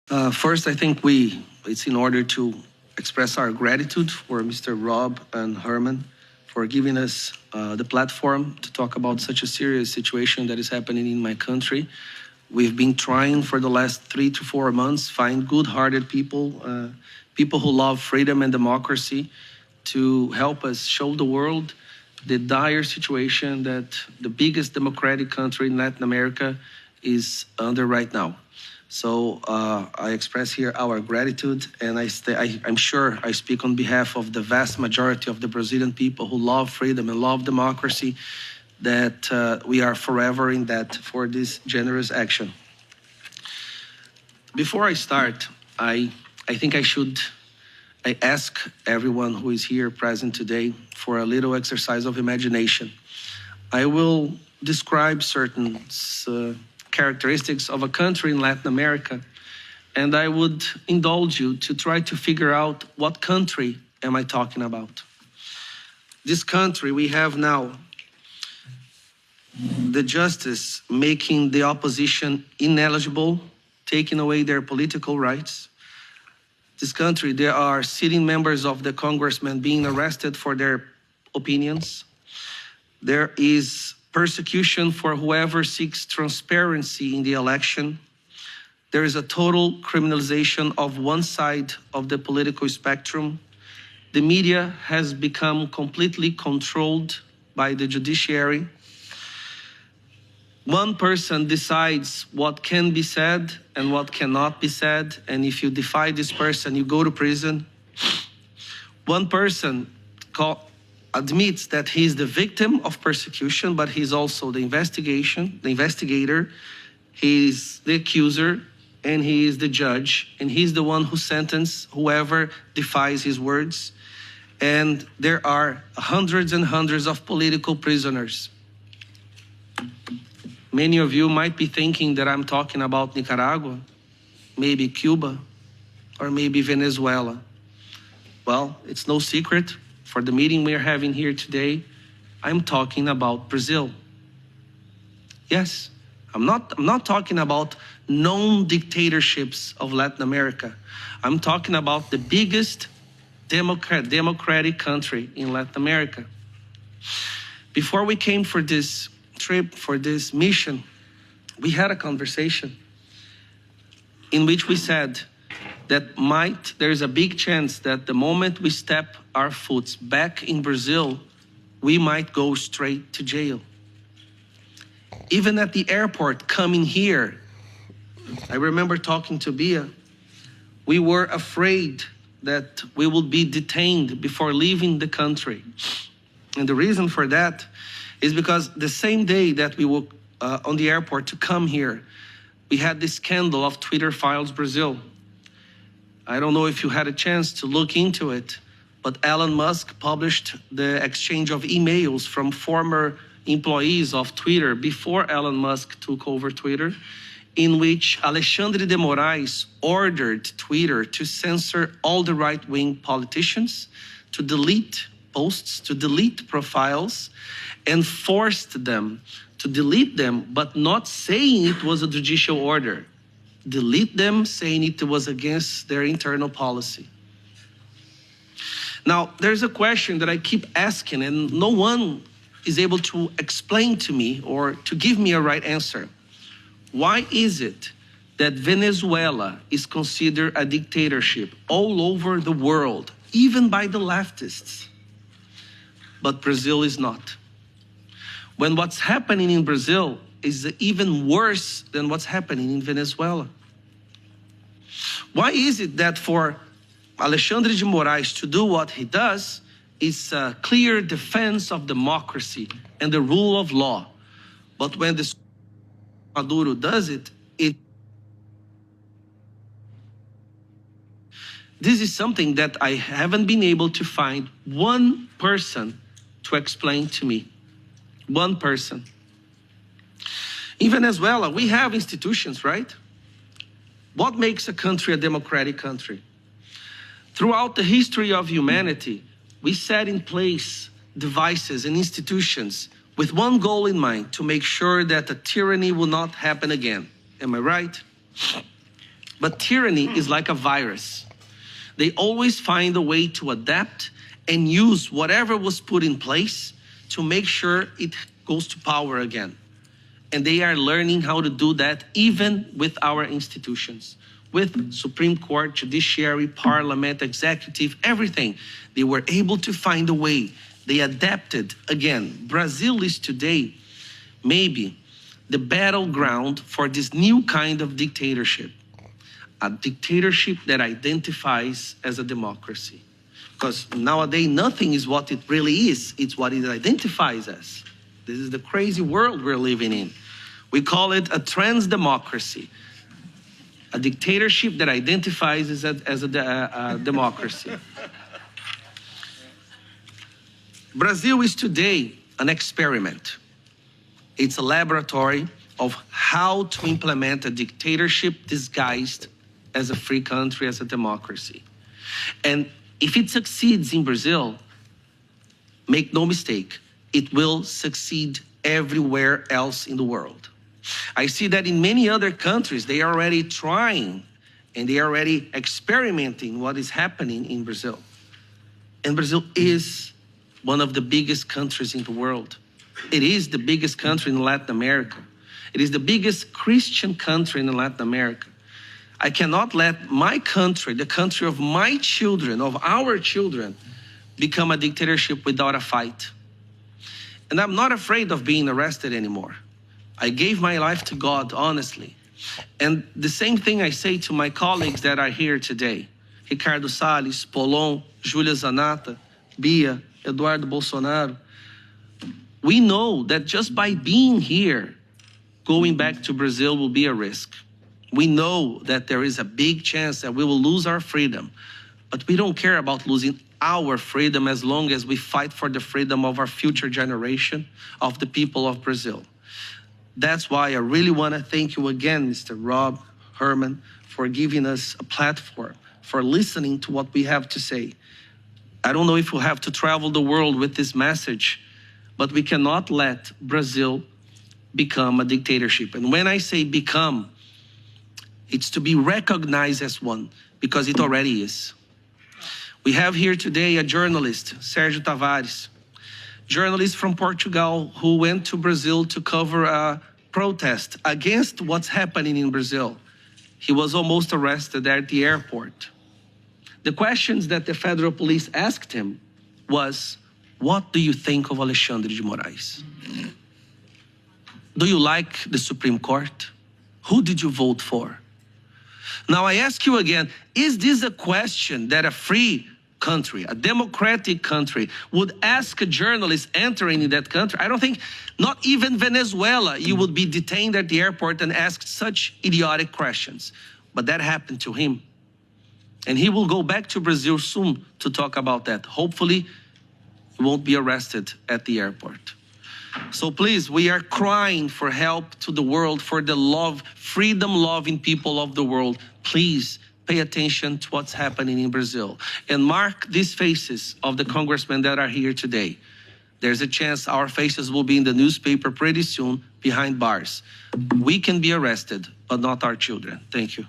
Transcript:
First, I think it's in order to express our gratitude for Mr. Rob and Herman for giving us the platform to talk about such a serious situation that is happening in my country. We've been trying for the last 3 to 4 months, find good-hearted people, people who love freedom and democracy, to help us show the world the dire situation that the biggest democratic country in Latin America is under right now. So I express here our gratitude, and I'm sure I speak on behalf of the vast majority of the Brazilian people who love freedom and love democracy, that we are forever in debt for this generous action. Before I start, I think I ask everyone who is here present today for a little exercise of imagination. I will describe certain characteristics of a country in Latin America, and I would indulge you to try to figure out what country am I talking about. This country we have now, the justice making the opposition ineligible, taking away their political rights. This country, there are sitting members of the congressmen being arrested for their opinions. There is persecution for whoever seeks transparency in the election. There is a total criminalization of one side of the political spectrum. The media has become completely controlled by the judiciary. One person decides what can be said and what cannot be said, and if you defy this person, you go to prison. One person admits that he is the victim of persecution, but he's also the investigator, he is the accuser, and he is the judge, and he's the one who sentences whoever defies his words. And there are hundreds and hundreds of political prisoners. Many of you might be thinking that I'm talking about Nicaragua, maybe Cuba, or maybe Venezuela. Well, it's no secret. For the meeting we are having here today, I'm talking about Brazil. Yes, I'm not talking about known dictatorships of Latin America. I'm talking about the biggest democratic country in Latin America. Before we came for this trip, for this mission, we had a conversation in which we said that there's a big chance that the moment we step our foot back in Brazil, we might go straight to jail. Even at the airport coming here, I remember talking to Bia, we were afraid that we would be detained before leaving the country. And the reason for that is because the same day that we were on the airport to come here, we had this scandal of Twitter Files Brazil. I don't know if you had a chance to look into it, but Elon Musk published the exchange of emails from former employees of Twitter before Elon Musk took over Twitter, in which Alexandre de Moraes ordered Twitter to censor all the right-wing politicians, to delete posts, to delete profiles, and forced them to delete them, but not saying it was a judicial order. Delete them, saying it was against their internal policy. Now, there's a question that I keep asking, and no one is able to explain to me or to give me a right answer. Why is it that Venezuela is considered a dictatorship all over the world, even by the leftists, but Brazil is not? When what's happening in Brazil is even worse than what's happening in Venezuela? Why is it that for Alexandre de Moraes to do what he does is a clear defense of democracy and the rule of law, but when the Maduro does it, this is something that I haven't been able to find one person to explain to me. One person. In Venezuela, we have institutions, right? What makes a country a democratic country? Throughout the history of humanity, we set in place devices and institutions with one goal in mind, to make sure that a tyranny will not happen again. Am I right? But tyranny is like a virus. They always find a way to adapt and use whatever was put in place to make sure it goes to power again. And they are learning how to do that even with our institutions, with Supreme Court, Judiciary, Parliament, Executive, everything. They were able to find a way. They adapted again. Brazil is today maybe the battleground for this new kind of dictatorship, a dictatorship that identifies as a democracy. Because nowadays, nothing is what it really is, it's what it identifies as. This is the crazy world we're living in. We call it a trans-democracy, a dictatorship that identifies as a democracy. Brazil is today an experiment. It's a laboratory of how to implement a dictatorship disguised as a free country, as a democracy. And if it succeeds in Brazil, make no mistake, it will succeed everywhere else in the world. I see that in many other countries, they are already trying and they are already experimenting what is happening in Brazil. And Brazil is one of the biggest countries in the world. It is the biggest country in Latin America. It is the biggest Christian country in Latin America. I cannot let my country, the country of my children, of our children, become a dictatorship without a fight. And I'm not afraid of being arrested anymore. I gave my life to God, honestly. And the same thing I say to my colleagues that are here today. Ricardo Salles, Polon, Júlia Zanata, Bia, Eduardo Bolsonaro. We know that just by being here, going back to Brazil will be a risk. We know that there is a big chance that we will lose our freedom, but we don't care about losing our freedom as long as we fight for the freedom of our future generation, of the people of Brazil. That's why I really want to thank you again, Mr. Rob Herman, for giving us a platform, for listening to what we have to say. I don't know if we'll have to travel the world with this message, but we cannot let Brazil become a dictatorship. And when I say become, it's to be recognized as one, because it already is. We have here today a journalist, Sérgio Tavares, journalist from Portugal who went to Brazil to cover a protest against what's happening in Brazil. He was almost arrested at the airport. The questions that the federal police asked him was, what do you think of Alexandre de Moraes? Do you like the Supreme Court? Who did you vote for? Now I ask you again, is this a question that a free country, a democratic country, would ask a journalist entering in that country? I don't think, not even Venezuela, you would be detained at the airport and asked such idiotic questions. But that happened to him. And he will go back to Brazil soon to talk about that. Hopefully, he won't be arrested at the airport. So please, we are crying for help to the world, for the love, freedom-loving people of the world. Please pay attention to what's happening in Brazil. And mark these faces of the congressmen that are here today. There's a chance our faces will be in the newspaper pretty soon behind bars. We can be arrested, but not our children. Thank you.